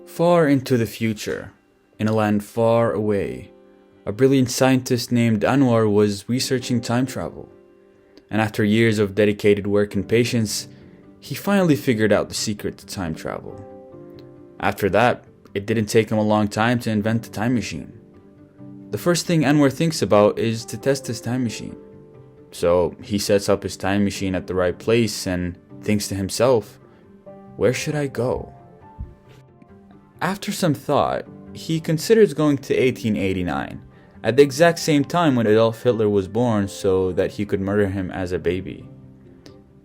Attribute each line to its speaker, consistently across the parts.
Speaker 1: Far into the future, in a land far away, a brilliant scientist named Anwar was researching time travel. And after years of dedicated work and patience, he finally figured out the secret to time travel. After that, it didn't take him a long time to invent the time machine. The first thing Anwar thinks about is to test his time machine. So he sets up his time machine at the right place and thinks to himself, where should I go? After some thought, he considers going to 1889, at the exact same time when Adolf Hitler was born, so that he could murder him as a baby.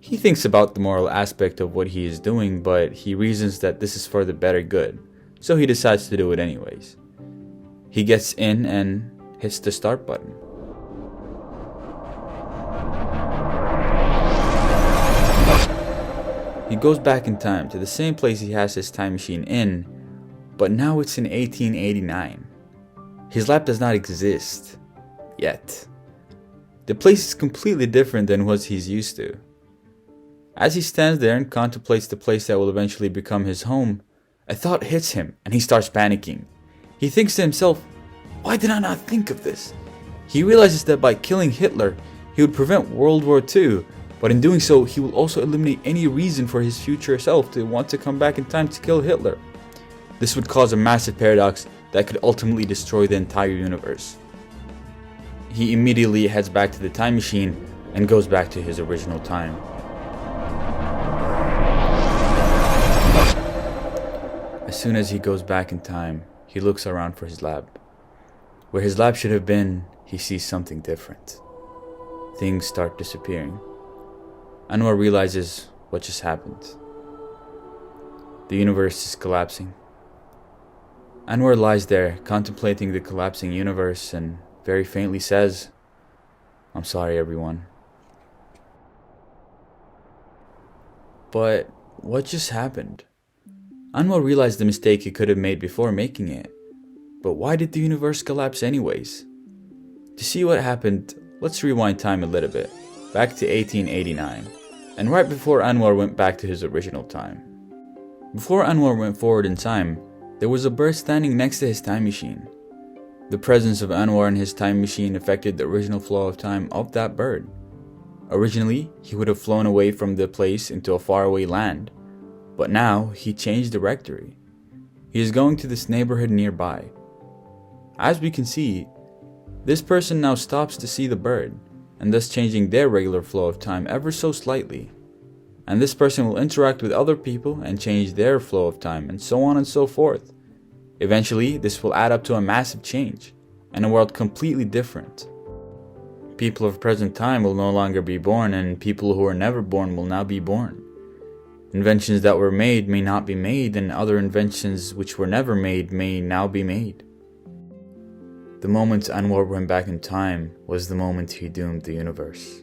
Speaker 1: He thinks about the moral aspect of what he is doing, but he reasons that this is for the better good, so he decides to do it anyways. He gets in and hits the start button. He goes back in time to the same place he has his time machine in, but now it's in 1889. His lab does not exist. Yet. The place is completely different than what he's used to. As he stands there and contemplates the place that will eventually become his home, a thought hits him and he starts panicking. He thinks to himself, why did I not think of this? He realizes that by killing Hitler, he would prevent World War II, but in doing so, he will also eliminate any reason for his future self to want to come back in time to kill Hitler. This would cause a massive paradox that could ultimately destroy the entire universe. He immediately heads back to the time machine and goes back to his original time. As soon as he goes back in time, he looks around for his lab. Where his lab should have been, he sees something different. Things start disappearing. Anwar realizes what just happened. The universe is collapsing. Anwar lies there contemplating the collapsing universe and very faintly says, I'm sorry everyone. But what just happened? Anwar realized the mistake he could have made before making it. But why did the universe collapse anyways? To see what happened, let's rewind time a little bit, back to 1889, and right before Anwar went back to his original time. Before Anwar went forward in time, there was a bird standing next to his time machine. The presence of Anwar in his time machine affected the original flow of time of that bird. Originally, he would have flown away from the place into a faraway land, but now he changed directory. He is going to this neighborhood nearby. As we can see, this person now stops to see the bird, and thus changing their regular flow of time ever so slightly. And this person will interact with other people and change their flow of time, and so on and so forth. Eventually, this will add up to a massive change, and a world completely different. People of present time will no longer be born, and people who were never born will now be born. Inventions that were made may not be made, and other inventions which were never made may now be made. The moment Anwar went back in time was the moment he doomed the universe.